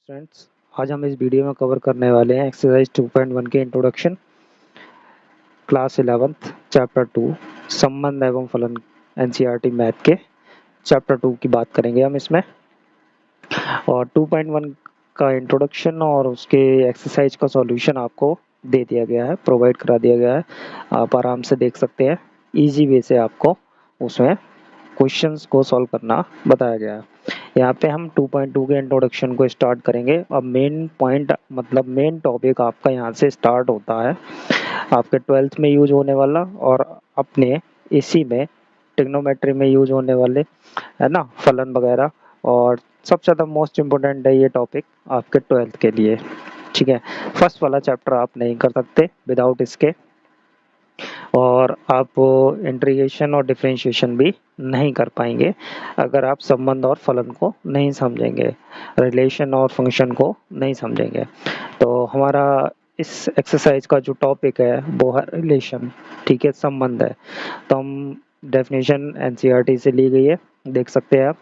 Students, आज हम इस वीडियो में कवर करने वाले हैं एक्सरसाइज 2.1 के इंट्रोडक्शन क्लास 11th चैप्टर 2 संबंध एवं फलन एनसीईआरटी मैथ के चैप्टर 2 की बात करेंगे हम इसमें। और 2.1 का इंट्रोडक्शन और उसके एक्सरसाइज का सॉल्यूशन आपको दे दिया गया है, प्रोवाइड करा दिया गया है। आप आराम से देख सकते हैं, इजी वे से आपको उसमें क्वेश्चंस को सॉल्व करना बताया गया है। यहाँ पे हम 2.2 के इंट्रोडक्शन को स्टार्ट करेंगे। अब मेन पॉइंट मतलब मेन टॉपिक आपका यहाँ से स्टार्ट होता है, आपके 12th में यूज होने वाला और अपने इसी में ट्रिग्नोमेट्री में यूज होने वाले, है ना, फलन वगैरह। और सबसे ज़्यादा मोस्ट इम्पोर्टेंट है ये टॉपिक आपके 12th के लिए, ठीक है। फर्स्ट वाला चैप्टर आप नहीं कर सकते विदाउट इसके, और आप इंटीग्रेशन और डिफरेंशिएशन भी नहीं कर पाएंगे अगर आप संबंध और फलन को नहीं समझेंगे, रिलेशन और फंक्शन को नहीं समझेंगे। तो हमारा इस एक्सरसाइज का जो टॉपिक है वो है रिलेशन, ठीक है, संबंध है। तो हम डेफिनेशन एनसीईआरटी से ली गई है, देख सकते हैं आप।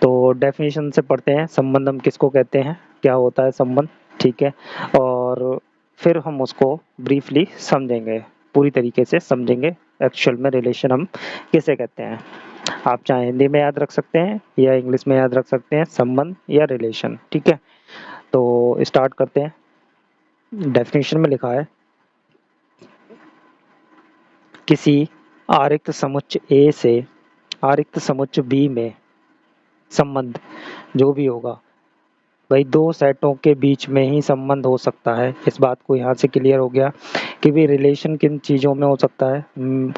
तो डेफिनेशन से पढ़ते हैं, संबंध हम किसको कहते हैं, क्या होता है संबंध, ठीक है। और फिर हम उसको ब्रीफली समझेंगे, पूरी तरीके से समझेंगे एक्चुअल में रिलेशन हम किसे कहते हैं। आप चाहे हिंदी में याद रख सकते हैं या इंग्लिश में याद रख सकते हैं, संबंध या रिलेशन, ठीक है। तो स्टार्ट करते हैं। डेफिनेशन में लिखा है, किसी आरिक्त समुच्चय ए से आरिक्त समुच्चय बी में संबंध जो भी होगा, भाई दो सेटों के बीच में ही संबंध हो सकता है। इस बात को यहाँ से क्लियर हो गया कि भी रिलेशन किन चीज़ों में हो सकता है।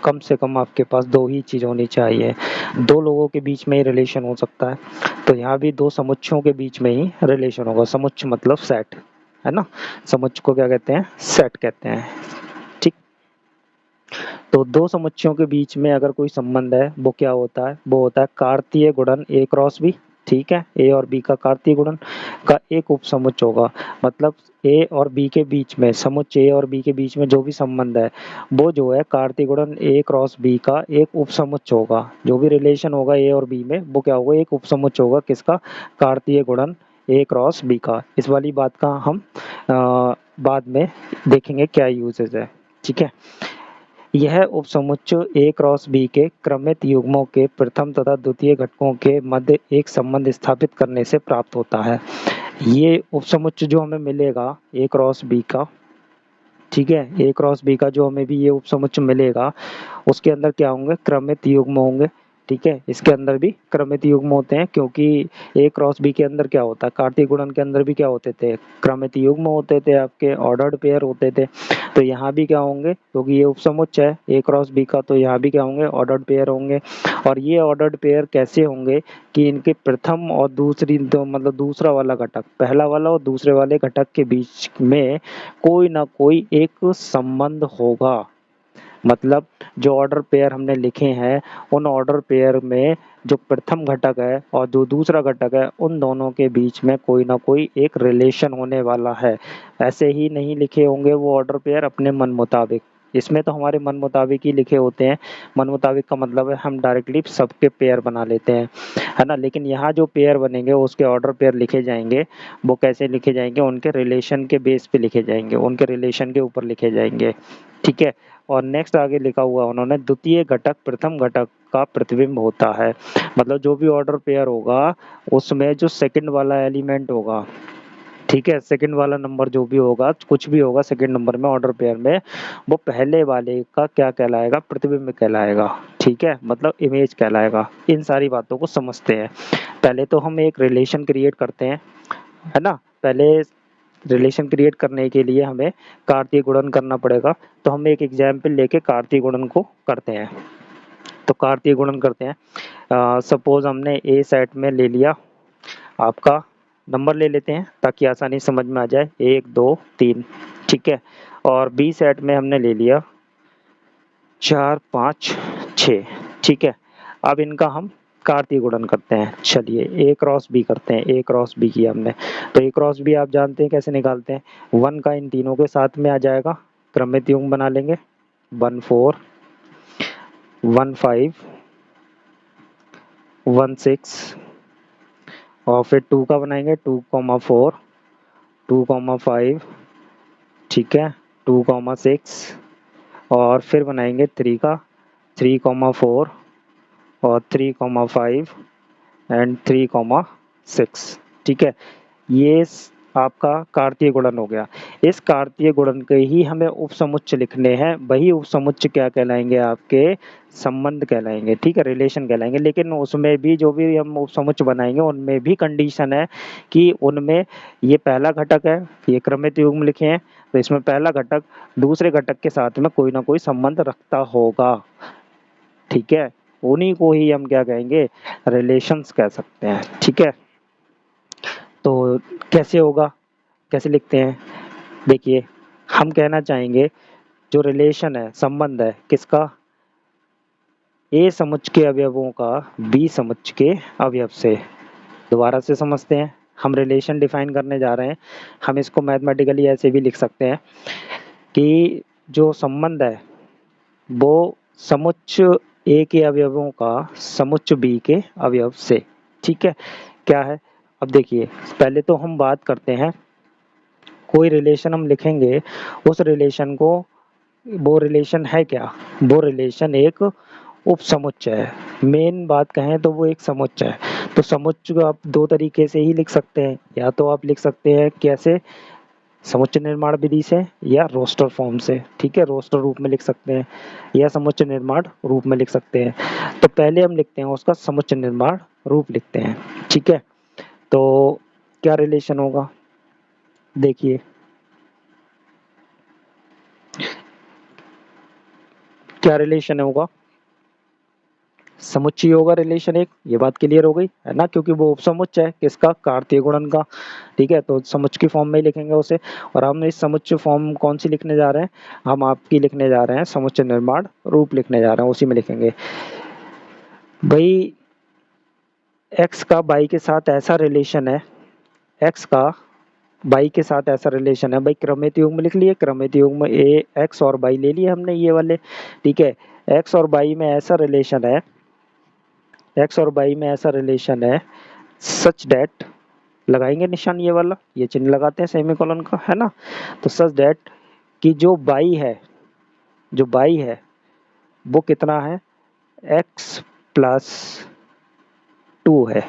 कम से कम आपके पास दो ही चीज़ होनी चाहिए, दो लोगों के बीच में ही रिलेशन हो सकता है। तो यहाँ भी दो समुच्चयों के बीच में ही रिलेशन होगा। समुच्चय मतलब सेट, है ना। समुच्चय को क्या कहते हैं, सेट कहते हैं, ठीक। तो दो समुच्चयों के बीच में अगर कोई संबंध है वो क्या होता है, वो होता है कार्तीय गुणन ए क्रॉस बी, ठीक है। ए और बी का कार्तीय गुणन का एक उपसमुच्चय होगा। मतलब ए और बी के बीच में, समुच्चय ए और बी के बीच में जो भी संबंध है वो जो है कार्तीय गुणन ए क्रॉस बी का एक उपसमुच्चय होगा। जो भी रिलेशन होगा ए और बी में वो क्या होगा, एक उपसमुच्चय होगा किसका, कार्तीय गुणन ए क्रॉस बी का। इस वाली बात का हम बाद में देखेंगे क्या यूजेज है, ठीक है। यह उपसमुच्चय ए क्रॉस बी के क्रमित युग्मों के प्रथम तथा द्वितीय घटकों के मध्य एक संबंध स्थापित करने से प्राप्त होता है। ये उपसमुच्चय जो हमें मिलेगा ए क्रॉस बी का, ठीक है, ए क्रॉस बी का जो हमें भी ये उपसमुच्चय मिलेगा उसके अंदर क्या होंगे, क्रमित युग्म होंगे, ठीक है। इसके अंदर भी क्रमित युग्म होते हैं क्योंकि ए क्रॉस बी के अंदर क्या होता है, कार्तीय गुणन के अंदर भी क्या होते थे, क्रमित युग्म होते थे, आपके ऑर्डर्ड पेयर होते थे। तो यहाँ भी क्या होंगे, क्योंकि ये उपसमुच्चय है ए क्रॉस बी का, तो यहाँ भी क्या होंगे, ऑर्डर्ड पेयर होंगे। और ये ऑर्डर्ड पेयर कैसे होंगे कि इनके प्रथम और दूसरी मतलब दूसरा वाला घटक, पहला वाला और दूसरे वाले घटक के बीच में कोई ना कोई एक संबंध होगा। मतलब जो ऑर्डर पेयर हमने लिखे हैं उन ऑर्डर पेयर में जो प्रथम घटक है और जो दूसरा घटक है उन दोनों के बीच में कोई ना कोई एक रिलेशन होने वाला है। ऐसे ही नहीं लिखे होंगे वो ऑर्डर पेयर अपने मन मुताबिक। इसमें तो हमारे मन मुताबिक ही लिखे होते हैं। मन मुताबिक का मतलब है हम डायरेक्टली सबके पेयर बना लेते हैं, है ना। लेकिन यहाँ जो पेयर बनेंगे उसके ऑर्डर पेयर लिखे जाएंगे, वो कैसे लिखे जाएंगे, उनके रिलेशन के बेस पे लिखे जाएंगे, उनके रिलेशन के ऊपर लिखे जाएंगे, ठीक है। और नेक्स्ट आगे लिखा हुआ उन्होंने, द्वितीय घटक प्रथम घटक का प्रतिबिंब होता है। मतलब जो भी ऑर्डर पेयर होगा उसमें जो सेकंड वाला एलिमेंट होगा, ठीक है, सेकंड वाला नंबर जो भी होगा, कुछ भी होगा सेकंड नंबर में ऑर्डर पेयर में, वो पहले वाले का क्या कहलाएगा, प्रतिबिंब कहलाएगा, ठीक है, मतलब इमेज कहलाएगा। इन सारी बातों को समझते हैं। पहले तो हम एक रिलेशन क्रिएट करते हैं, है ना। पहले रिलेशन क्रिएट करने के लिए हमें कार्तीय गुणन करना पड़ेगा। तो हम एक एग्जाम्पल लेके कार्तीय गुणन को करते हैं। तो कार्तीय गुणन करते हैं। सपोज हमने ए सेट में ले लिया, आपका नंबर ले लेते हैं ताकि आसानी समझ में आ जाए, 1 2 3, ठीक है। और बी सेट में हमने ले लिया 4 5 6, ठीक है। अब इनका हम कार्तीय गुणन करते हैं। चलिए ए क्रॉस बी करते हैं। ए क्रॉस बी किया हमने, तो ए क्रॉस बी आप जानते हैं कैसे निकालते हैं, 1 का इन तीनों के साथ में आ जाएगा, क्रमित युग्म बना लेंगे, 1 4 1 5 1 6 और फिर 2 का बनाएंगे 2,4, 2,5, ठीक है, 2,6, और फिर बनाएंगे 3 का 3,4 और 3,5 एंड 3,6, ठीक है। ये आपका कार्तीय गुणन हो गया। इस कार्तीय गुणन के ही हमें उपसमुच्चय लिखने हैं, वही उपसमुच्चय क्या कहलाएंगे, आपके संबंध कहलाएंगे, ठीक है, रिलेशन कहलाएंगे। लेकिन उसमें भी जो भी हम उपसमुच्चय बनाएंगे उनमें भी कंडीशन है कि उनमें ये पहला घटक है, ये क्रमित युग्म लिखे हैं, तो इसमें पहला घटक दूसरे घटक के साथ में कोई ना कोई संबंध रखता होगा, ठीक है। उन्हीं को ही हम क्या कहेंगे, रिलेशंस कह सकते हैं, ठीक है। तो कैसे होगा, कैसे लिखते हैं, देखिए हम कहना चाहेंगे जो रिलेशन है, संबंध है किसका, ए समुच्चय के अवयवों का बी समुच्चय के अवयव से। दोबारा से समझते हैं, हम रिलेशन डिफाइन करने जा रहे हैं। हम इसको मैथमेटिकली ऐसे भी लिख सकते हैं कि जो संबंध है वो समुच्चय ए के अवयवों का समुच्चय बी के अवयव से, ठीक है। क्या है, अब देखिए पहले तो हम बात करते हैं, कोई रिलेशन हम लिखेंगे, उस रिलेशन को, वो रिलेशन है क्या, वो रिलेशन एक उपसमुच्चय है। मेन बात कहें तो वो एक समुच्चय है। तो समुच्चय को आप दो तरीके से ही लिख सकते हैं, या तो आप लिख सकते हैं कैसे, समुच्चय निर्माण विधि से या रोस्टर फॉर्म से, ठीक है, रोस्टर रूप में लिख सकते हैं या समुच्चय निर्माण रूप में लिख सकते हैं। तो पहले हम लिखते हैं उसका समुच्चय निर्माण रूप लिखते हैं, ठीक है। तो क्या रिलेशन होगा, देखिए क्या रिलेशन होगा, समुच्चय होगा रिलेशन एक, ये बात क्लियर हो गई है ना, क्योंकि वो उपसमुच्चय है किसका, कार्तीय गुणन का, ठीक है। तो समुच्चय की फॉर्म में ही लिखेंगे उसे। और हम इस समुच्चय फॉर्म कौन सी लिखने जा रहे हैं, हम आपकी लिखने जा रहे हैं समुच्चय निर्माण रूप लिखने जा रहे हैं, उसी में लिखेंगे भाई एक्स का बाई के साथ ऐसा रिलेशन है, एक्स का बाई के साथ ऐसा रिलेशन है, भाई क्रमित युग्म लिख लिए, क्रमित युग्म ए एक्स और बाई ले लिए हमने ये वाले, ठीक है। एक्स और बाई में ऐसा रिलेशन है, एक्स और बाई में ऐसा रिलेशन है सच डेट, लगाएंगे निशान ये वाला, ये चिन्ह लगाते हैं सेमीकोलन का, है ना। तो सच डेट कि जो बाई है, जो बाई है वो कितना है, x प्लस 2 है,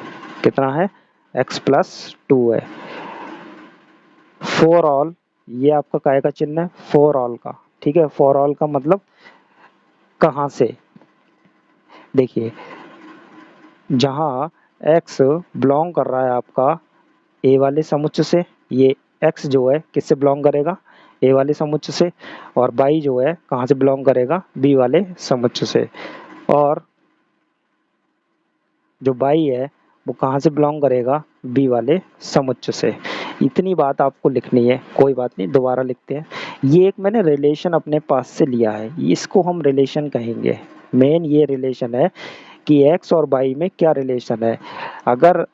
कितना है, x प्लस 2 है। फॉर ऑल, ये आपका काय का चिन्ह है, फॉर ऑल का, ठीक है। फॉर ऑल का मतलब कहाँ से, देखिए जहाँ x बिलोंग कर रहा है आपका ए वाले समुच्चय से, ये x जो है किससे बिलोंग करेगा, ए वाले समुच्चय से, और y जो है कहाँ से बिलोंग करेगा, बी वाले समुच्चय से। और जो y है वो कहाँ से बिलोंग करेगा, बी वाले समुच्चय से। इतनी बात आपको लिखनी है, कोई बात नहीं, दोबारा लिखते हैं। ये एक मैंने रिलेशन अपने पास से लिया है, इसको हम रिलेशन कहेंगे। मेन ये रिलेशन है कि x और y में क्या रिलेशन है। अगर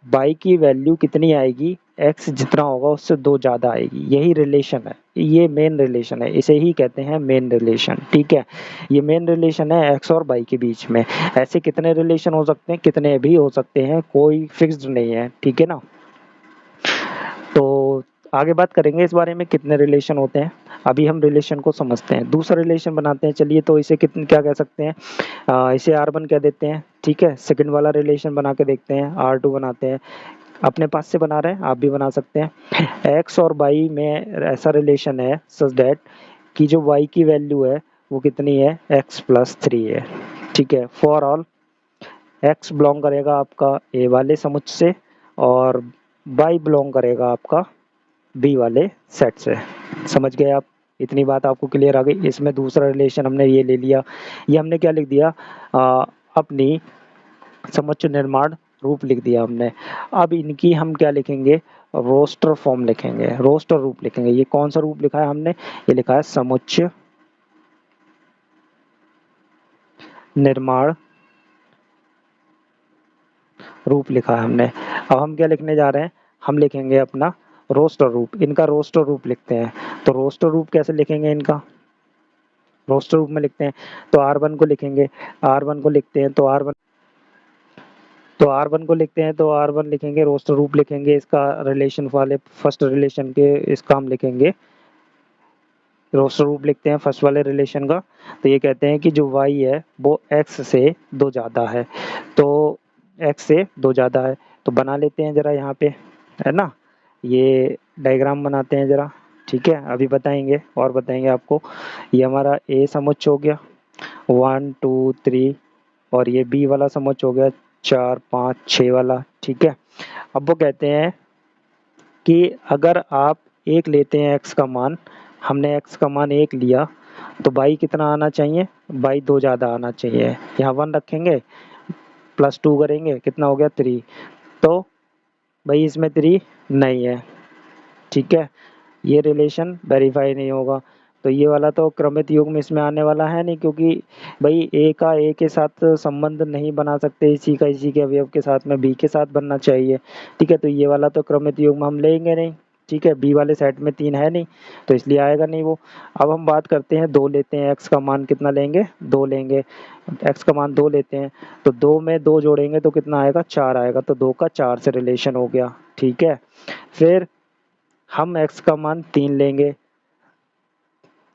y की वैल्यू कितनी आएगी, x जितना होगा उससे 2 ज़्यादा आएगी, यही रिलेशन है, ये मेन रिलेशन है, इसे ही कहते हैं मेन रिलेशन, ठीक है। ये मेन रिलेशन है x और y के बीच में। ऐसे कितने रिलेशन हो सकते हैं, कितने भी हो सकते हैं, कोई फिक्स्ड नहीं है, ठीक है ना। तो आगे बात करेंगे इस बारे में कितने रिलेशन होते हैं। अभी हम रिलेशन को समझते हैं, दूसरा रिलेशन बनाते हैं, चलिए। तो इसे कितने क्या कह सकते हैं, इसे R1 कह देते हैं, ठीक है। सेकंड वाला रिलेशन बना के देखते हैं, R2 बनाते हैं, अपने पास से बना रहे हैं, आप भी बना सकते हैं। एक्स और वाई में ऐसा रिलेशन है सच दैट कि जो वाई की वैल्यू है वो कितनी है, एक्स प्लस 3 है, ठीक है। फॉर ऑल एक्स बिलोंग करेगा आपका ए वाले समुच्चय से और वाई बिलोंग करेगा आपका बी वाले सेट से। समझ गए आप, इतनी बात आपको क्लियर आ गई। इसमें दूसरा रिलेशन हमने ये ले लिया, ये हमने क्या लिख दिया, अपनी समुच्चय निर्माण रूप लिख दिया हमने। अब इनकी हम क्या लिखेंगे, रोस्टर फॉर्म लिखेंगे, रोस्टर रूप लिखेंगे। ये कौन सा रूप लिखा है हमने, ये लिखा है समुच्चय निर्माण रूप लिखा है हमने। अब हम क्या लिखने जा रहे हैं, हम लिखेंगे अपना रोस्टर रूप, इनका रोस्टर रूप लिखते हैं। तो रोस्टर रूप कैसे लिखेंगे, इनका रोस्टर रूप में लिखते हैं, तो R1 को लिखेंगे, R1 को लिखते हैं तो R1, तो R1 को लिखते हैं तो R1 लिखेंगे, रोस्टर रूप लिखेंगे, इसका रिलेशन वाले फर्स्ट रिलेशन के इसका हम लिखेंगे, रोस्टर रूप लिखते हैं फर्स्ट वाले रिलेशन का। तो ये कहते हैं कि जो y है वो x से 2 ज़्यादा है, तो x से 2 ज़्यादा है। तो बना लेते हैं ज़रा यहाँ पे, है ना, ये डायग्राम बनाते हैं ज़रा, ठीक है, अभी बताएंगे और बताएंगे आपको। ये हमारा A समुच्च हो गया 1 2 3, और ये B वाला समुच्च हो गया 4 5 6 वाला, ठीक है। अब वो कहते हैं कि अगर आप 1 लेते हैं x का मान, हमने x का मान 1 लिया, तो y कितना आना चाहिए, y 2 ज़्यादा आना चाहिए। यहाँ 1 रखेंगे प्लस 2 करेंगे, कितना हो गया 3, तो भाई इसमें 3 नहीं है, ठीक है, ये रिलेशन वेरीफाई नहीं होगा। तो ये वाला तो क्रमित युग्म इसमें आने वाला है नहीं, क्योंकि भाई ए का ए के साथ संबंध नहीं बना सकते, इसी का इसी के अवयव के साथ में बी के साथ बनना चाहिए, ठीक है। तो ये वाला तो क्रमित युग्म हम लेंगे नहीं, ठीक है, बी वाले सेट में 3 है नहीं, तो इसलिए आएगा नहीं वो। अब हम बात करते हैं 2 लेते हैं, एक्स का मान कितना लेंगे, 2 लेंगे, एक्स का मान 2 लेते हैं, तो 2 में 2 जोड़ेंगे तो कितना आएगा, 4 आएगा, तो 2 का 4 से रिलेशन हो गया, ठीक है। फिर हम x का मान 3 लेंगे,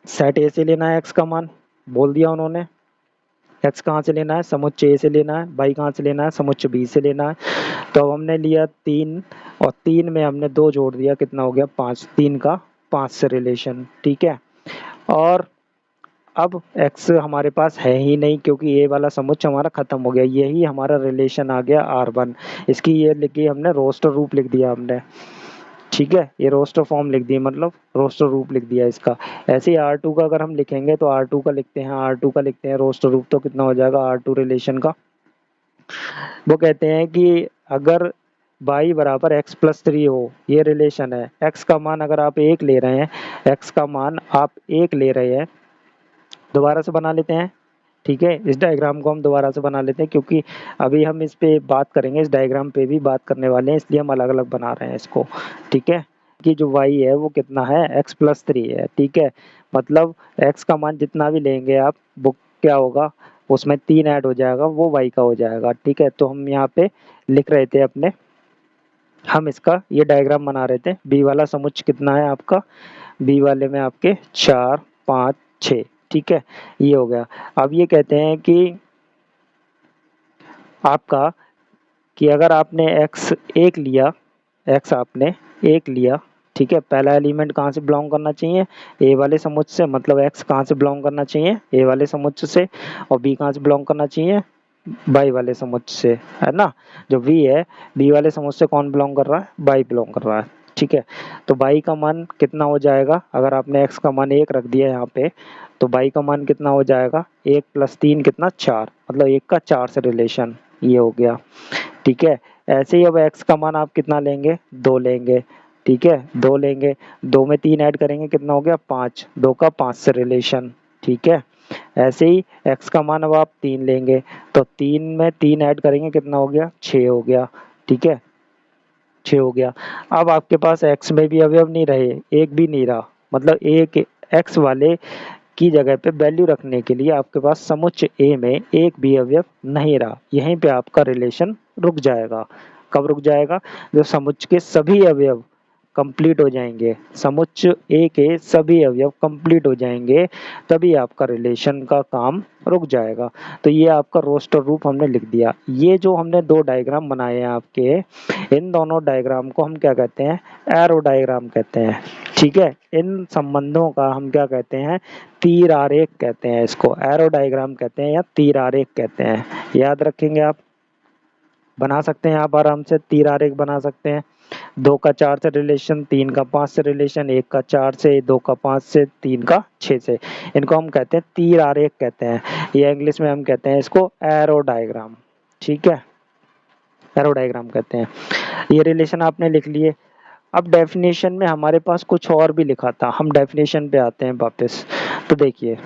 सेट ए से लेना है x का मान, बोल दिया उन्होंने। x कहाँ से लेना है, समुच्च ए से लेना है, y कहाँ से लेना है, समुच्च बी से लेना है। तो अब हमने लिया 3, और 3 में हमने 2 जोड़ दिया, कितना हो गया 5, 3 का 5 से रिलेशन, ठीक है। और अब x हमारे पास है ही नहीं, क्योंकि ए वाला समुच्च हमारा खत्म हो गया, यही हमारा रिलेशन आ गया R1। इसकी ये लिखी हमने, रोस्टर रूप लिख दिया हमने, ठीक है, ये रोस्टर फॉर्म लिख दी, मतलब रोस्टर रूप लिख दिया इसका। ऐसे ही R2 का अगर हम लिखेंगे तो R2 का लिखते हैं, R2 का लिखते हैं रोस्टर रूप, तो कितना हो जाएगा R2 रिलेशन का। वो कहते हैं कि अगर y बराबर x प्लस 3 हो, ये रिलेशन है, x का मान अगर आप 1 ले रहे हैं, x का मान आप 1 ले रहे हैं, दोबारा से बना लेते हैं, ठीक है, इस डायग्राम को हम दोबारा से बना लेते हैं, क्योंकि अभी हम इस पे बात करेंगे, इस डायग्राम पे भी बात करने वाले हैं, इसलिए हम अलग अलग बना रहे हैं इसको, ठीक है। कि जो y है वो कितना है, x प्लस 3 है, ठीक है, मतलब x का मान जितना भी लेंगे आप, वो क्या होगा, उसमें 3 ऐड हो जाएगा, वो y का हो जाएगा, ठीक है। तो हम यहाँ पे लिख रहे थे अपने, हम इसका ये डायग्राम बना रहे थे, b वाला समुच्च कितना है आपका, बी वाले में आपके 4 5 6, ठीक है, ये हो गया। अब ये कहते हैं कि आपका, कि अगर आपने x 1 लिया, x आपने 1 लिया, ठीक है, पहला एलिमेंट कहाँ से बिलोंग करना चाहिए, ए वाले समुच्च से, मतलब x कहाँ से बिलोंग करना चाहिए, ए वाले समुच्च से, और b कहाँ से बिलोंग करना चाहिए, बाई वाले समुच्च से, है ना। जो v है, b वाले समुच्च से कौन बिलोंग कर रहा है, बाई बिलोंग कर रहा है, ठीक है। तो बाई का मान कितना हो जाएगा, अगर आपने x का मान 1 रख दिया यहाँ पे, तो बाई का मान कितना हो जाएगा, 1 प्लस 3 कितना 4, मतलब 1 का 4 से रिलेशन, ये हो गया, ठीक है। ऐसे ही अब x का मान आप कितना लेंगे, 2 लेंगे, ठीक है, 2 लेंगे, 2 में 3 ऐड करेंगे, कितना हो गया 5, 2 का 5 से रिलेशन, ठीक है। ऐसे ही x का मान अब आप 3 लेंगे, तो 3 में 3 ऐड करेंगे, कितना हो गया 6 हो गया, ठीक है, 6 हो गया। अब आपके पास x में भी अवयव नहीं रहे, एक भी नहीं रहा, मतलब एक x वाले की जगह पे वैल्यू रखने के लिए आपके पास समुच्च A में एक भी अवयव नहीं रहा, यहीं पे आपका रिलेशन रुक जाएगा। कब रुक जाएगा, जो समुच्च के सभी अवयव कंप्लीट हो जाएंगे, समुच्च ए के सभी अवयव कंप्लीट हो जाएंगे, तभी आपका रिलेशन का काम रुक जाएगा। तो ये आपका रोस्टर रूप हमने लिख दिया। ये जो हमने 2 डायग्राम बनाए हैं आपके, इन दोनों डायग्राम को हम क्या कहते हैं, एरो डायग्राम कहते हैं, ठीक है। इन संबंधों का हम क्या कहते हैं, तीर आरेख कहते हैं, इसको एरो डायग्राम कहते हैं या तीर आरेख कहते हैं, याद रखेंगे आप, बना सकते हैं आप आराम से, तीर आरेख बना सकते हैं। 2 का 4 से रिलेशन, 3 का 5 से रिलेशन, 1 का 4 से, 2 का 5 से, 3 का 6 से, इनको हम कहते हैं तीर आरेख कहते हैं, या इंग्लिश में हम कहते हैं इसको एरो डायग्राम, ठीक है, एरो डायग्राम कहते हैं। ये रिलेशन आपने लिख लिए। अब डेफिनेशन में हमारे पास कुछ और भी लिखा था, हम डेफिनेशन पे आते हैं वापस। तो देखिए,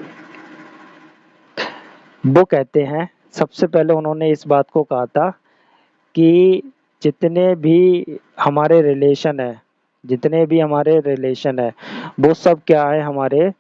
वो कहते हैं, सबसे पहले उन्होंने इस बात को कहा था कि जितने भी हमारे रिलेशन है, जितने भी हमारे रिलेशन है, वो सब क्या है, हमारे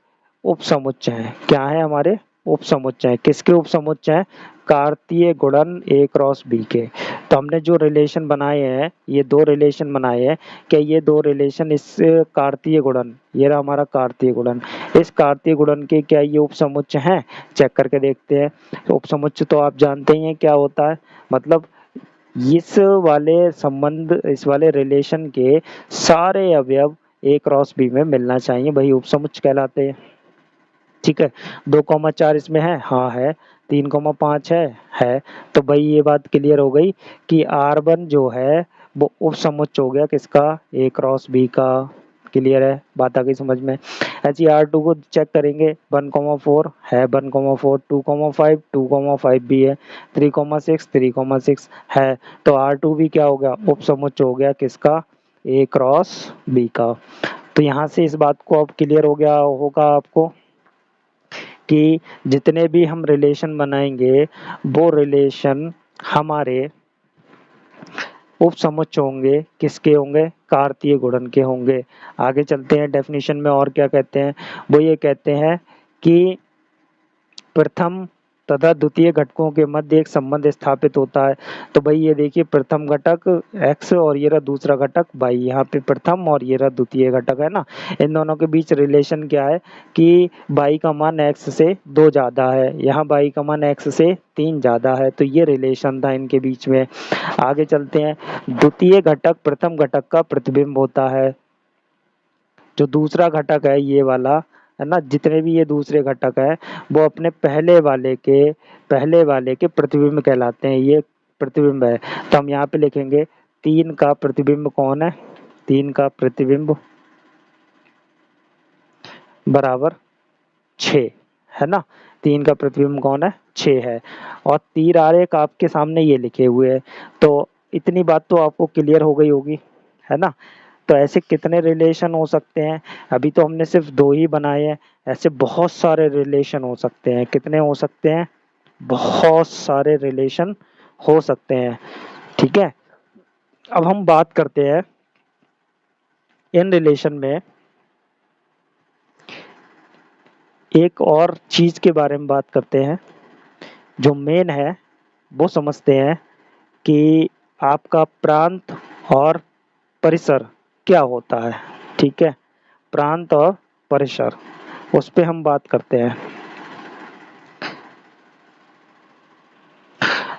उपसमुच्च हैं। क्या है, हमारे उपसमुच्च हैं। किसके उपसमुच्च हैं, कार्तीय गुणन A क्रॉस B के। तो हमने जो रिलेशन बनाए हैं, ये दो रिलेशन बनाए हैं, क्या ये दो रिलेशन इस कार्तीय गुणन, ये रहा हमारा कार्तीय गुणन, इस कार्तीय गुणन के क्या ये उपसमुच्चय हैं? चेक करके देखते हैं। उपसमुच्चय तो आप जानते ही हैं क्या होता है, मतलब इस वाले संबंध, इस वाले रिलेशन के सारे अवयव ए क्रॉस बी में मिलना चाहिए, वही उपसमुच्चय कहलाते हैं। ठीक है, 2,4 इसमें है, हाँ है, 3,5 है। तो भाई ये बात क्लियर हो गई कि R1 जो है वो उपसमुच्चय हो गया किसका? ए क्रॉस बी का। क्लियर है, बात आ गई समझ में। ऐसे R2 को चेक करेंगे, 1,4 है, 1,4, 2,5, 2,5 भी है, 3,6, 3,6 है। तो R2 भी क्या हो गया? उपसमुच्चय हो गया किसका? ए क्रॉस बी का। तो यहाँ से इस बात को अब क्लियर हो गया होगा आपको कि जितने भी हम रिलेशन बनाएंगे वो रिलेशन हमारे उपसमुच्चय होंगे, किसके होंगे? कार्तीय गुणन के होंगे। आगे चलते हैं, डेफिनेशन में और क्या कहते हैं, वो ये कहते हैं कि प्रथम तथा द्वितीय घटकों के मध्य एक संबंध स्थापित होता है। तो भाई ये देखिए, प्रथम घटक x और ये रहा दूसरा घटक y, यहाँ पे प्रथम और ये रहा द्वितीय घटक है ना, इन दोनों के बीच रिलेशन क्या है कि y का मान x से 2 ज्यादा है, यहाँ y का मान x से 3 ज्यादा है, तो ये रिलेशन था इनके बीच में। आगे चलते हैं, द्वितीय घटक प्रथम घटक का प्रतिबिंब होता है। जो दूसरा घटक है ये वाला है ना, जितने भी ये दूसरे घटक है वो अपने पहले वाले के प्रतिबिंब कहलाते हैं, ये प्रतिबिंब है। तो हम यहाँ पे लिखेंगे 3 का प्रतिबिंब कौन है? 3 का प्रतिबिंब बराबर 6 है ना, 3 का प्रतिबिंब कौन है? 6 है। और तीर आरेख आपके सामने ये लिखे हुए है, तो इतनी बात तो आपको क्लियर हो गई होगी, है ना। तो ऐसे कितने रिलेशन हो सकते हैं? अभी तो हमने सिर्फ 2 ही बनाए हैं, ऐसे बहुत सारे रिलेशन हो सकते हैं। कितने हो सकते हैं? बहुत सारे रिलेशन हो सकते हैं। ठीक है, अब हम बात करते हैं इन रिलेशन में एक और चीज के बारे में बात करते हैं, जो मेन है वो समझते हैं कि आपका प्रांत और परिसर क्या होता है। ठीक है, प्रांत और परिसर, उस पे हम बात करते हैं।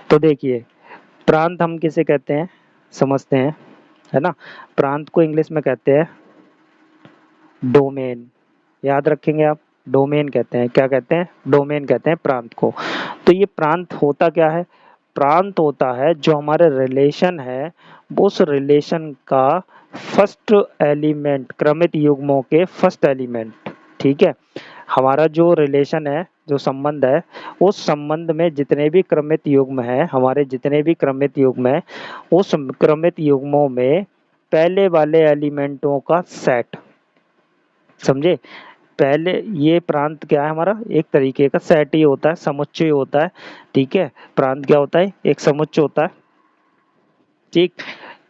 तो देखिए, प्रांत हम किसे कहते हैं समझते हैं, है ना। प्रांत को इंग्लिश में कहते हैं डोमेन, याद रखेंगे आप, डोमेन कहते हैं। क्या कहते हैं? डोमेन कहते हैं प्रांत को। तो ये प्रांत होता क्या है? प्रांत होता है जो हमारे रिलेशन है, उस रिलेशन का फर्स्ट एलिमेंट, क्रमित युग्मों के फर्स्ट एलिमेंट। ठीक है, हमारा जो रिलेशन है, जो संबंध है, उस संबंध में जितने भी क्रमित युग्म है, हमारे जितने भी क्रमित युग्म है, उस क्रमित युग्मों में पहले वाले एलिमेंटों का सेट। समझे? पहले ये प्रांत क्या है हमारा? एक तरीके का सेट ही होता है, समुच्चय होता है। ठीक है, प्रांत क्या होता है? एक समुच्चय होता है। ठीक,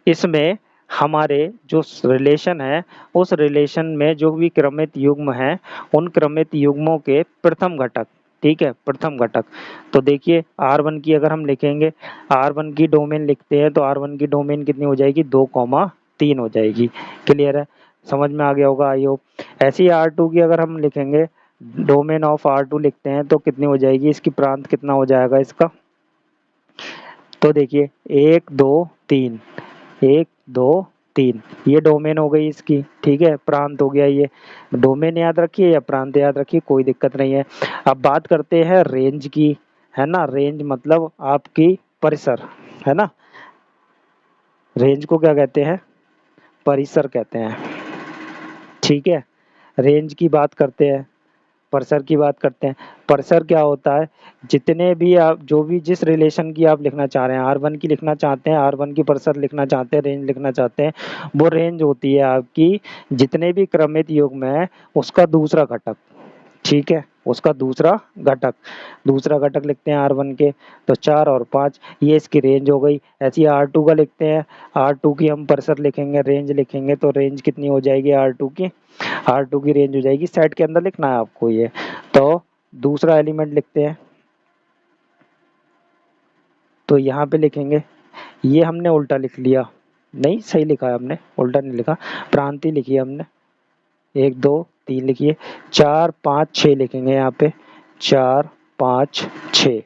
इसमें हमारे जो रिलेशन है, उस रिलेशन में जो भी क्रमित युग्म है, उन क्रमित युग्मों के प्रथम घटक। ठीक है, प्रथम घटक। तो देखिए, R1 की अगर हम लिखेंगे, R1 की डोमेन लिखते हैं तो R1 की डोमेन कितनी हो जाएगी? 2,3 हो जाएगी। क्लियर है, समझ में आ गया होगा आई होप। ऐसे ही R2 की अगर हम लिखेंगे, डोमेन ऑफ R2 लिखते हैं तो कितनी हो जाएगी? इसकी प्रांत कितना हो जाएगा इसका? तो देखिए, 1 2 3, 1 2 3, ये डोमेन हो गई इसकी। ठीक है, प्रांत हो गया ये। डोमेन याद रखिए या प्रांत याद रखिए, कोई दिक्कत नहीं है। अब बात करते हैं रेंज की, है ना। रेंज मतलब आपकी परिसर, है ना। रेंज को क्या कहते हैं? परिसर कहते हैं। ठीक है, रेंज की बात करते हैं, परिसर की बात करते हैं। परिसर क्या होता है? जितने भी आप, जो भी जिस रिलेशन की आप लिखना चाह रहे हैं, R1 की लिखना चाहते हैं, R1 की परिसर लिखना चाहते हैं, रेंज लिखना चाहते हैं, वो रेंज होती है आपकी जितने भी क्रमित युग्म है उसका दूसरा घटक। ठीक है, उसका दूसरा घटक लिखते हैं R1 के, तो 4 और 5, ये इसकी रेंज हो गई। ऐसी R2 का लिखते हैं, R2 की हम परिसर लिखेंगे, रेंज लिखेंगे, तो रेंज कितनी हो जाएगी R2 की? R2 की रेंज हो जाएगी, सेट के अंदर लिखना है आपको ये। तो दूसरा एलिमेंट लिखते हैं, तो यहाँ पे लिखेंगे ये हमने उल्टा लिख लिया, नहीं सही लिखा है हमने, उल्टा नहीं लिखा, प्रांति लिखी है हमने, 1 2 3 लिखिए, 4 5 6 लिखेंगे यहाँ पे, 4 5 6,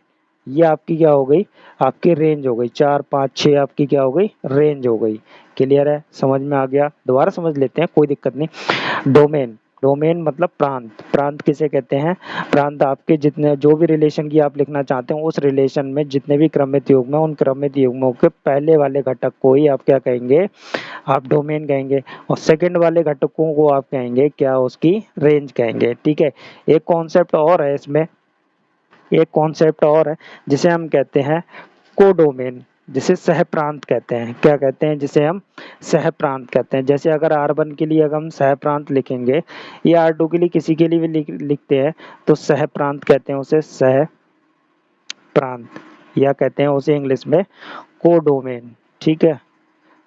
ये आपकी क्या हो गई, आपकी रेंज हो गई, 4 5 6 आपकी क्या हो गई, रेंज हो गई। क्लियर है, समझ में आ गया, दोबारा समझ लेते हैं, कोई दिक्कत नहीं। डोमेन, डोमेन मतलब प्रांत, प्रांत किसे कहते हैं, प्रांत आपके जितने जो भी रिलेशन की आप लिखना चाहते हो उस रिलेशन में जितने भी क्रमित युग्म है उन क्रमित युग्मों के पहले वाले घटक को ही आप क्या कहेंगे, आप डोमेन कहेंगे, और सेकंड वाले घटकों को आप कहेंगे क्या, उसकी रेंज कहेंगे। ठीक है, एक कॉन्सेप्ट और है इसमें, एक कॉन्सेप्ट और है जिसे हम कहते हैं कोडोमेन, जिसे सह प्रांत कहते हैं। क्या कहते हैं, जिसे हम सह प्रांत कहते हैं। जैसे अगर R1 के लिए अगर हम सह प्रांत लिखेंगे या R2 के लिए किसी के लिए भी लिखते हैं तो सह प्रांत कहते हैं उसे, सह प्रांत, या कहते हैं उसे इंग्लिश में कोडोमेन। ठीक है,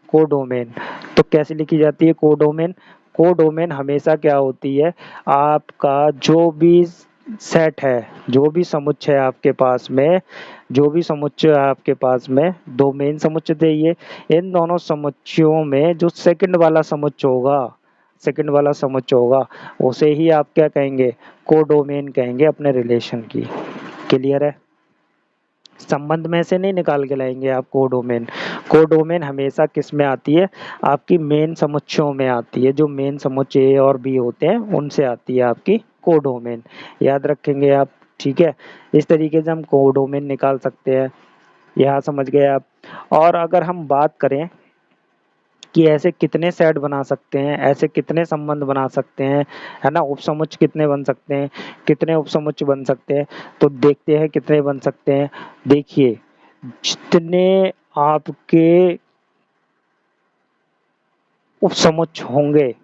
कोडोमेन। तो कैसे लिखी जाती है कोडोमेन, कोडोमेन हमेशा क्या होती है, आपका जो भी सेट है, जो भी समुच्चय है आपके पास में, जो भी समुच्चय है आपके पास में, दो मेन समुच्चय थे ये, इन दोनों समुच्चयों में जो सेकंड वाला समुच्चय होगा, सेकंड वाला समुच्चय होगा उसे ही आप क्या कहेंगे, कोडोमेन कहेंगे अपने रिलेशन की। क्लियर है, संबंध में से नहीं निकाल के लाएंगे आप कोडोमेन, कोडोमेन हमेशा किस में आती है, आपकी मेन समुच्चयों में आती है, जो मेन समुच्चय ए और बी होते हैं उनसे आती है आपकी कोडोमेन, याद रखेंगे आप। ठीक है, इस तरीके से हम कोडोमेन निकाल सकते हैं, यहाँ समझ गए आप। और अगर हम बात करें कि ऐसे कितने सेट बना सकते हैं, ऐसे कितने संबंध बना सकते हैं, है ना, उपसमुच्चय कितने बन सकते हैं, कितने उपसमुच्चय बन सकते हैं, तो देखते हैं कितने बन सकते हैं। देखिए, जितने आपके उपसमुच्चय होंगे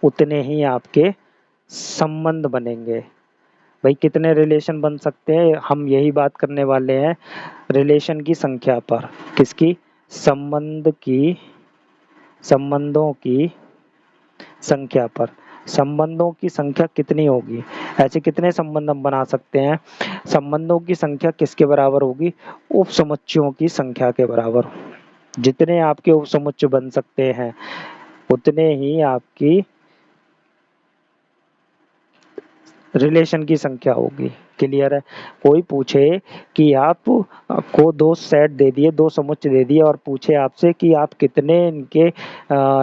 उतने ही आपके संबंध बनेंगे। भाई कितने रिलेशन बन सकते हैं, हम यही बात करने वाले हैं रिलेशन की संख्या पर, किसकी, संबंध की, संबंधों की संख्या पर। संबंधों की संख्या कितनी होगी, ऐसे कितने संबंध हम बना सकते हैं, संबंधों की संख्या किसके बराबर होगी, उपसमुच्चयों की संख्या के बराबर। जितने आपके उपसमुच्चय बन सकते हैं उतने ही आपकी रिलेशन की संख्या होगी। क्लियर है, कोई पूछे कि आप को दो सेट दे दिए, दो समुच्चय दे दिए और पूछे आपसे कि आप कितने इनके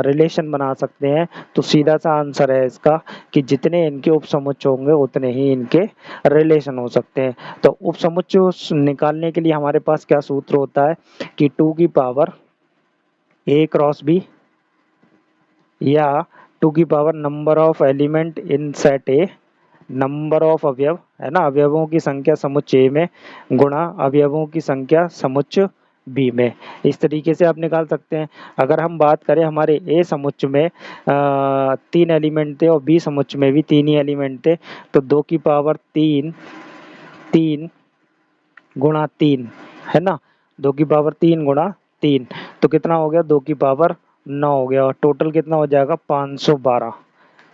रिलेशन बना सकते हैं, तो सीधा सा आंसर है इसका कि जितने इनके उपसमुच्चय होंगे उतने ही इनके रिलेशन हो सकते हैं। तो उपसमुच्चय निकालने के लिए हमारे पास क्या सूत्र होता है कि 2 की पावर a क्रॉस b या 2 की power number of element in set A, number of अवयव, है ना, अवयवों की संख्या समुच्चय में गुणा अवयवों की संख्या समुच्चय बी में, इस तरीके से आप निकाल सकते हैं। अगर हम बात करें हमारे ए समुच्चय में 3 एलिमेंट थे और बी समुच्चय में भी 3 ही एलिमेंट थे, तो 2 की पावर 3 3 गुणा 3, है ना, 2 की पावर 3 गुणा 3, तो कितना हो गया, 2 की पावर 9 हो गया, और टोटल कितना हो जाएगा 512।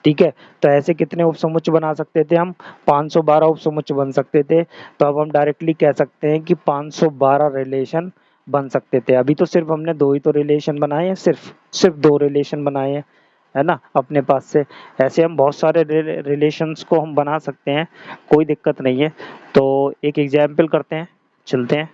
ठीक है, तो ऐसे कितने उपसमुच्चय बना सकते थे हम, 512 उपसमुच्चय बन सकते थे। तो अब हम डायरेक्टली कह सकते हैं कि 512 रिलेशन बन सकते थे। अभी तो सिर्फ हमने दो ही तो रिलेशन बनाए हैं, सिर्फ दो रिलेशन बनाए हैं, है ना, अपने पास से। ऐसे हम बहुत सारे रिलेशंस को हम बना सकते हैं, कोई दिक्कत नहीं है। तो एक एग्जाम्पल करते हैं, चलते हैं।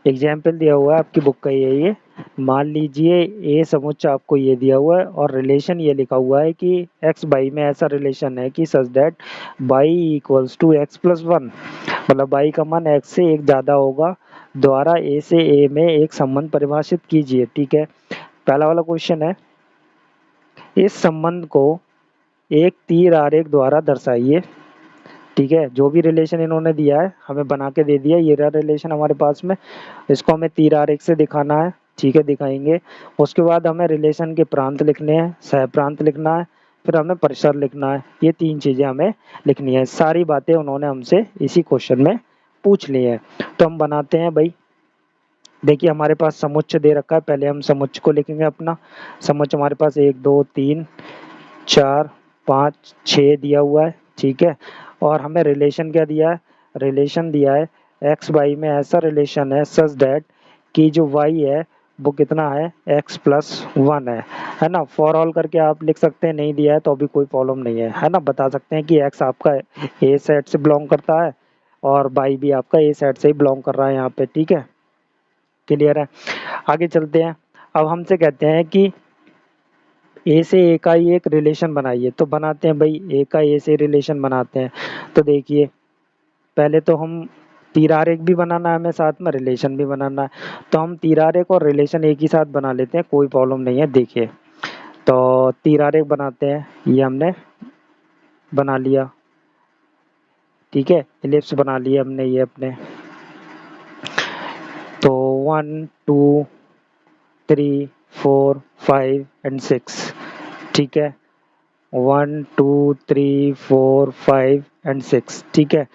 एग्जाम्पल दिया हुआ है आपकी बुक का ये मान लीजिए ए समुच्चय आपको ये दिया हुआ है और रिलेशन ये लिखा हुआ है कि एक्स बाई में ऐसा रिलेशन है कि such that y equals to x plus 1, मतलब बाई का मान एक्स से एक ज़्यादा होगा, द्वारा ए से ए में एक संबंध परिभाषित कीजिए। ठीक है, पहला वाला क्वेश्चन है, इस संबंध को एक तीर आरेख द्वारा दर्शाइए। ठीक है, जो भी रिलेशन इन्होंने दिया है हमें बना के दे दिया, ये रहा रिलेशन हमारे पास में, इसको हमें तीर आरेख से दिखाना है। ठीक है, दिखाएंगे। उसके बाद हमें रिलेशन के प्रांत लिखने हैं, सह प्रांत लिखना है, फिर हमें परिसर लिखना है। ये 3 चीज़ें हमें लिखनी है। सारी बातें उन्होंने हमसे इसी क्वेश्चन में पूछ ली है, तो हम बनाते हैं। भाई देखिए हमारे पास समुच्चय दे रखा है, पहले हम समुच्चय को लिखेंगे अपना। समुच्चय हमारे पास 1 2 3 4 5 6 दिया हुआ है। ठीक है, और हमें रिलेशन क्या दिया है, रिलेशन दिया है एक्स वाई में ऐसा रिलेशन है सच दैट कि जो वाई है वो कितना है x+1 है ना। फॉर ऑल करके आप लिख सकते हैं, नहीं दिया है तो अभी कोई प्रॉब्लम नहीं है ना। बता सकते हैं कि x आपका ए सेट से बिलोंग करता है और y भी आपका ए सेट से ही बिलोंग कर रहा है यहाँ पे, ठीक है, क्लियर है। आगे चलते हैं। अब हमसे कहते हैं कि ए से ए का ही एक रिलेशन बनाइए, तो बनाते हैं भाई, ए का ए से रिलेशन बनाते हैं। तो देखिए पहले तो हम तीर आरेख भी बनाना है हमें, साथ में रिलेशन भी बनाना है, तो हम तीर आरेख और रिलेशन एक ही साथ बना लेते हैं, कोई प्रॉब्लम नहीं है। देखिए तो तीर आरेख बनाते हैं, ये हमने बना लिया, ठीक है, इलिप्स बना लिया हमने ये अपने। तो 1 2 3 4 5 एंड 6, ठीक है, 1 2 3 4 5 एंड 6, ठीक है।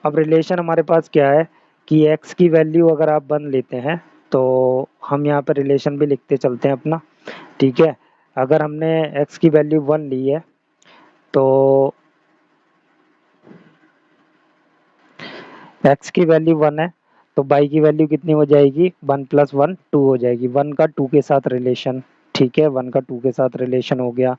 अब रिलेशन हमारे पास क्या है कि x की वैल्यू अगर आप बन लेते हैं तो हम यहाँ पर रिलेशन भी लिखते चलते हैं अपना, ठीक है। अगर हमने x की वैल्यू 1 ली है तो x की वैल्यू 1 है तो y की वैल्यू कितनी हो जाएगी, 1+1 2 हो जाएगी, 1 का 2 के साथ रिलेशन, ठीक है, 1 का 2 के साथ रिलेशन हो गया,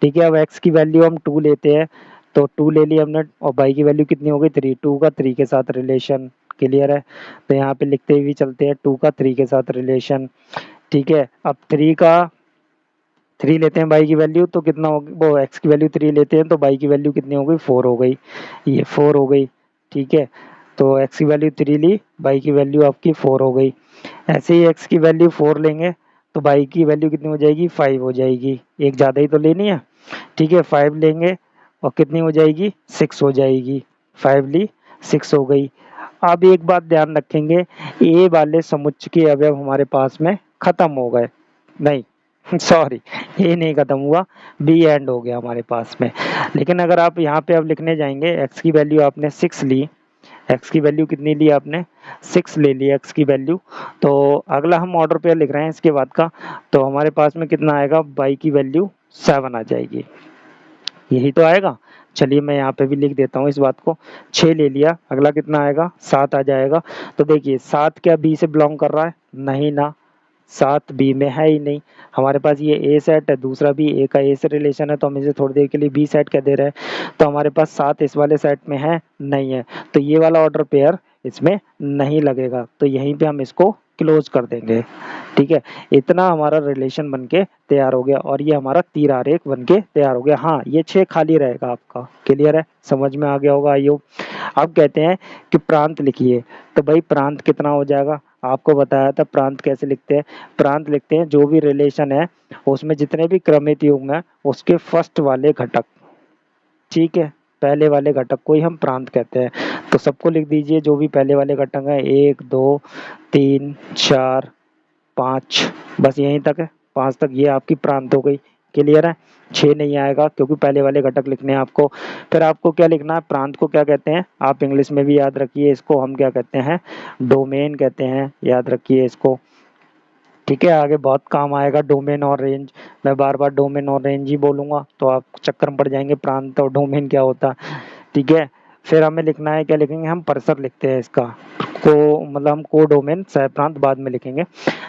ठीक है। अब x की वैल्यू हम 2 लेते हैं तो 2 ले ली हमने, और y की वैल्यू कितनी हो गई 3, 2 का 3 के साथ रिलेशन, क्लियर है। तो यहाँ पे लिखते हुए चलते हैं 2 का 3 के साथ रिलेशन, ठीक है। अब 3 का 3 लेते हैं y की वैल्यू तो कितना होगी, वो x की वैल्यू 3 लेते हैं तो y की वैल्यू कितनी हो गई 4 हो गई, ये 4 हो गई, ठीक है। तो x की वैल्यू 3 ली, y की वैल्यू आपकी 4 हो गई। ऐसे ही x की वैल्यू 4 लेंगे तो y की वैल्यू कितनी हो जाएगी 5 हो जाएगी, एक ज़्यादा ही तो लेनी है, ठीक है। 5 लेंगे और कितनी हो जाएगी 6 हो जाएगी, 5 ली 6 हो गई। अब एक बात ध्यान रखेंगे, ए वाले समुच्चय के अवयव हमारे पास में खत्म हो गए, नहीं सॉरी, ए नहीं खत्म हुआ, बी एंड हो गया हमारे पास में। लेकिन अगर आप यहाँ पे अब लिखने जाएंगे, x की वैल्यू आपने 6 ली, x की वैल्यू कितनी ली आपने 6 ले ली x की वैल्यू, तो अगला हम ऑर्डर पेयर लिख रहे हैं इसके बाद का, तो हमारे पास में कितना आएगा y की वैल्यू 7 आ जाएगी, यही तो आएगा। चलिए मैं यहाँ पे भी लिख देता हूँ इस बात को, 6 ले लिया, अगला कितना आएगा 7 आ जाएगा। तो देखिए 7 क्या बी से बिलोंग कर रहा है, नहीं ना, 7 बी में है ही नहीं। हमारे पास ये ए सेट है, दूसरा भी ए का ए से रिलेशन है, तो हम इसे थोड़ी देर के लिए बी सेट कह दे रहे हैं, तो हमारे पास 7 इस वाले सेट में है नहीं है, तो ये वाला ऑर्डर पेयर इसमें नहीं लगेगा, तो यहीं पे हम इसको क्लोज कर देंगे, ठीक है। इतना हमारा रिलेशन बनके तैयार हो गया और ये हमारा तीर आरेख बनके तैयार हो गया। हाँ, ये 6 खाली रहेगा आपका, क्लियर है, समझ में आ गया होगा आई होप। अब कहते हैं कि प्रांत लिखिए, तो भाई प्रांत कितना हो जाएगा, आपको बताया था प्रांत कैसे लिखते हैं। प्रांत लिखते हैं जो भी रिलेशन है उसमें जितने भी क्रमित युग्म है उसके फर्स्ट वाले घटक, ठीक है, पहले वाले घटक को ही हम प्रांत कहते हैं। तो सबको लिख दीजिए जो भी पहले वाले घटक है, 1 2 3 4 5, बस यहीं तक है, 5 तक ये आपकी प्रांत हो गई, क्लियर है। 6 नहीं आएगा क्योंकि पहले वाले घटक लिखने हैं आपको। फिर आपको क्या लिखना है, प्रांत को क्या कहते हैं, आप इंग्लिश में भी याद रखिए इसको, हम क्या कहते हैं डोमेन कहते हैं, याद रखिए इसको, ठीक है। आगे बहुत काम आएगा डोमेन और रेंज, मैं बार बार डोमेन और रेंज ही बोलूंगा तो आप चक्कर में पड़ जाएंगे प्रांत और डोमेन क्या होता है, ठीक है। फिर हमें लिखना है, क्या लिखेंगे हम, परिसर लिखते हैं इसका को, मतलब हम को डोमेन सह प्रांत बाद में लिखेंगे,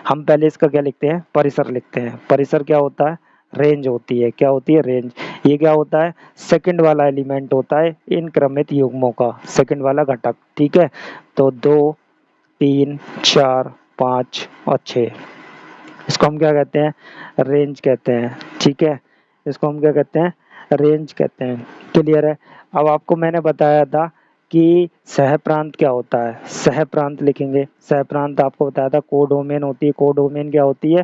हम पहले इसका क्या लिखते हैं परिसर लिखते हैं। परिसर क्या होता है, रेंज होती है, क्या होती है रेंज, ये क्या होता है सेकंड वाला एलिमेंट होता है इन क्रमित युग्मों का, सेकंड वाला घटक, ठीक है। तो 2 3 4 5 और 6, इसको हम क्या कहते हैं रेंज कहते हैं, ठीक है, इसको हम क्या कहते हैं रेंज कहते हैं, क्लियर है। अब आपको मैंने बताया था कि सह प्रांत क्या होता है, सह प्रांत लिखेंगे, सह प्रांत आपको बताया था कोडोमेन होती है। कोडोमेन क्या होती है,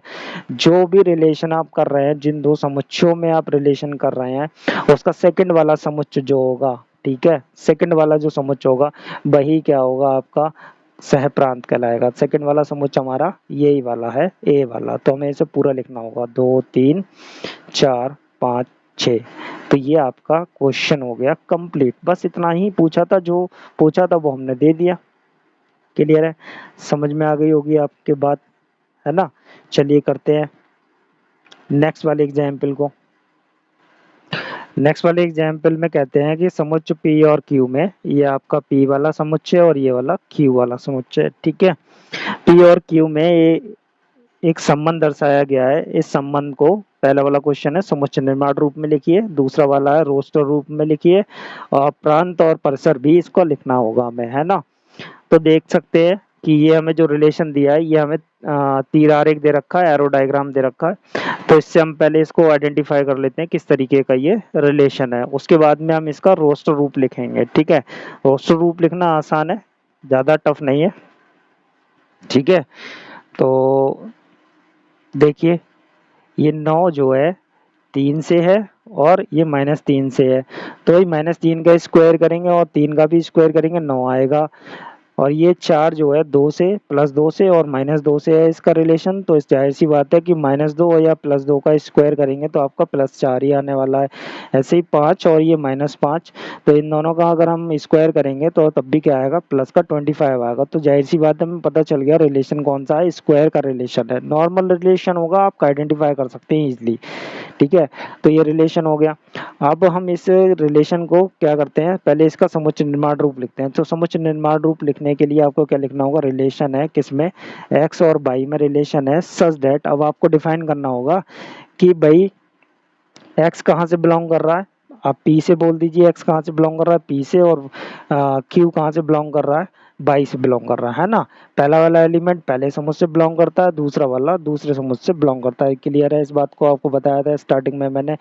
जो भी रिलेशन आप कर रहे हैं, जिन दो समुच्चयों में आप रिलेशन कर रहे हैं उसका सेकंड वाला समुच्चय जो होगा, ठीक है, सेकंड वाला जो समुच्चय होगा वही क्या होगा आपका सह प्रांत कहलाएगा। सेकंड वाला समुच्चय हमारा यही वाला है ए वाला, तो हमें इसे पूरा लिखना होगा 2 3 4 5 6। तो ये आपका क्वेश्चन हो गया कंप्लीट, बस इतना ही पूछा था, जो पूछा था वो हमने दे दिया, क्लियर है, समझ में आ गई होगी आपके बात, है ना। चलिए करते हैं नेक्स्ट वाले एग्जाम्पल को। नेक्स्ट वाले एग्जाम्पल में कहते हैं कि समुच्चय पी और क्यू में, ये आपका पी वाला समुच्चय और ये वाला क्यू वाला समुच्चय, ठीक है। पी और क्यू में ये एक संबंध दर्शाया गया है। इस संबंध को, पहला वाला क्वेश्चन है समुच्चय निर्माण रूप में लिखिए, दूसरा वाला है रोस्टर रूप में लिखिए, और प्रांत और परिसर भी इसको लिखना होगा हमें, है ना। तो देख सकते हैं कि ये हमें जो रिलेशन दिया है, ये हमें तीर आरेख दे रखा है, एरो डायग्राम दे रखा है। तो इससे हम पहले इसको आइडेंटिफाई कर लेते हैं किस तरीके का ये रिलेशन है, उसके बाद में हम इसका रोस्टर रूप लिखेंगे, ठीक है। रोस्टर रूप लिखना आसान है, ज़्यादा टफ नहीं है, ठीक है। तो देखिए, ये 9 जो है 3 से है और ये -3 से है, तो वही -3 का स्क्वायर करेंगे और 3 का भी स्क्वायर करेंगे, 9 आएगा। और ये 4 जो है 2 से, +2 से और -2 से है इसका रिलेशन, तो इस जाहिर सी बात है कि -2 या +2 का स्क्वायर करेंगे तो आपका +4 ही आने वाला है। ऐसे ही 5 और ये -5, तो इन दोनों का अगर हम स्क्वायर करेंगे तो तब भी क्या आएगा, प्लस का 25 आएगा। तो जाहिर सी बात है, हमें पता चल गया रिलेशन कौन सा है, स्क्वायर का रिलेशन है। नॉर्मल रिलेशन होगा, आप आइडेंटिफाई कर सकते हैं इजिली, ठीक है। तो ये रिलेशन हो गया। अब हम इस रिलेशन को क्या करते हैं, पहले इसका समुच्चय निर्माण रूप लिखते हैं। तो समुच्चय निर्माण रूप लिखने के लिए आपको क्या लिखना होगा, रिलेशन है किसमें, एक्स और वाई में रिलेशन है, सच दैट, अब आपको डिफाइन करना होगा कि भाई एक्स कहाँ से बिलोंग कर रहा है, आप पी से बोल दीजिए एक्स कहाँ से बिलोंग कर रहा है, पी से, और क्यू कहाँ से बिलोंग कर रहा है, बाई से बिलोंग कर रहा है ना। पहला वाला एलिमेंट पहले समुच्चय से बिलोंग करता है, दूसरा वाला दूसरे समुच्चय से बिलोंग करता है। क्लियर है, इस बात को आपको बताया था स्टार्टिंग में मैंने।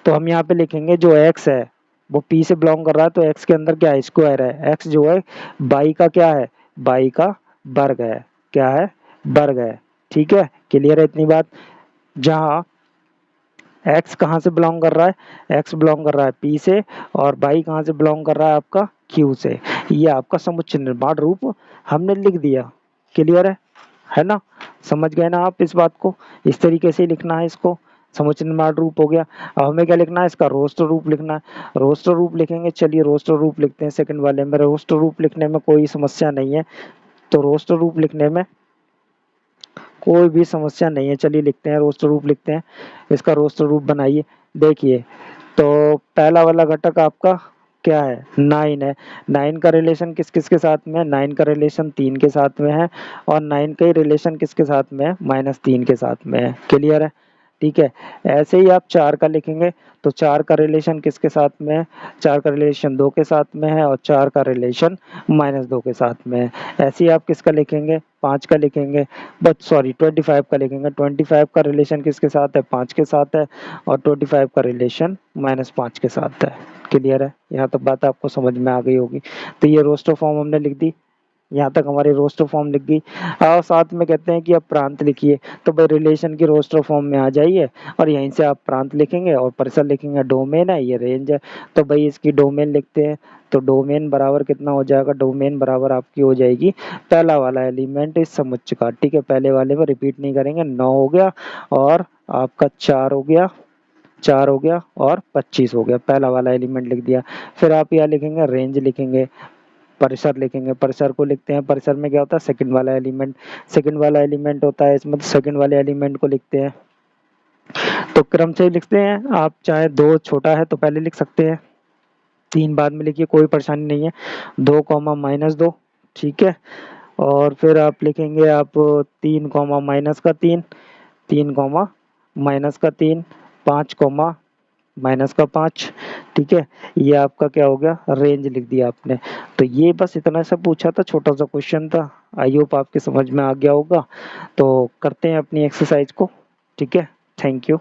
तो हम यहाँ पे लिखेंगे जो एक्स है वो पी से बिलोंग कर रहा है, तो एक्स के अंदर क्या है, स्क्वायर है। एक्स जो है बाई का क्या है, बाई का वर्ग है, क्या है, वर्ग है, ठीक है। क्लियर है इतनी बात। जहाँ एक्स कहाँ से बिलोंग कर रहा है, एक्स बिलोंग कर रहा है पी से, और बाई कहाँ से बिलोंग कर रहा है आपका क्यू से। ये आपका समुच्चय निर्माण रूप हमने लिख दिया। क्लियर है ना, समझ गए ना आप इस बात को, इस तरीके से लिखना है इसको। समुच्चय निर्माण रूप हो गया। अब हमें क्या लिखना है, इसका रोस्टर रूप लिखना है। रोस्टर रूप लिखेंगे, चलिए रोस्टर रूप लिखते हैं। सेकंड वाले में रोस्टर रूप लिखने में कोई समस्या नहीं है, तो रोस्टर रूप लिखने में कोई भी समस्या नहीं है। चलिए लिखते हैं, रोस्टर रूप लिखते हैं। इसका रोस्टर रूप बनाइए। देखिए, तो पहला वाला घटक आपका क्या है, 9 है। 9 का रिलेशन किस किस के साथ में है, 9 का रिलेशन 3 के साथ में है, और 9 का ही रिलेशन किसके साथ में है, -3 के साथ में है। क्लियर है, ठीक है। ऐसे ही आप 4 का लिखेंगे, तो 4 का रिलेशन किसके साथ में है, 4 का रिलेशन 2 के साथ में है, और 4 का रिलेशन -2 के साथ में है। ऐसे ही आप किसका लिखेंगे, 5 का लिखेंगे, बट सॉरी 25 का लिखेंगे। 25 का रिलेशन किसके साथ है, 5 के साथ है, और 25 का रिलेशन -5 के साथ है। क्लियर है, यहाँ तक बात आपको समझ में आ गई होगी। तो ये रोस्टर फॉर्म हमने लिख दी, यहाँ तक हमारी रोस्टर फॉर्म लिख गई। और साथ में कहते हैं कि अब प्रांत लिखिए, तो भाई रिलेशन की रोस्टर फॉर्म में आ जाइए, और यहीं से आप प्रांत लिखेंगे और परिसर लिखेंगे। डोमेन है, ये रेंज है, तो भाई इसकी डोमेन लिखते हैं। तो डोमेन बराबर कितना हो जाएगा, डोमेन बराबर आपकी हो जाएगी पहला वाला एलिमेंट इस समुच्चय का, ठीक है। पहले वाले में रिपीट नहीं करेंगे, 9 हो गया, और आपका 4 हो गया, 4 हो गया, और 25 हो गया। पहला वाला एलिमेंट लिख दिया। फिर आप यहाँ लिखेंगे, रेंज लिखेंगे, परिसर लिखेंगे। परिसर को लिखते हैं, परिसर में क्या होता है, सेकंड वाला एलिमेंट, सेकंड वाला एलिमेंट होता है इसमें, तो सेकंड वाले एलिमेंट को लिखते हैं। तो क्रम से लिखते हैं, आप चाहे 2 छोटा है तो पहले लिख सकते हैं, 3 बाद में लिखिए, कोई परेशानी नहीं है। 2 कॉमा -2, ठीक है। और फिर आप लिखेंगे, आप 3 कॉमा -3, 3 कॉमा -3, 5 कॉमा -5, ठीक है। ये आपका क्या हो गया, रेंज लिख दिया आपने। तो ये बस इतना सा पूछा था, छोटा सा क्वेश्चन था। आई होप आपके समझ में आ गया होगा। तो करते हैं अपनी एक्सरसाइज को, ठीक है। Thank you.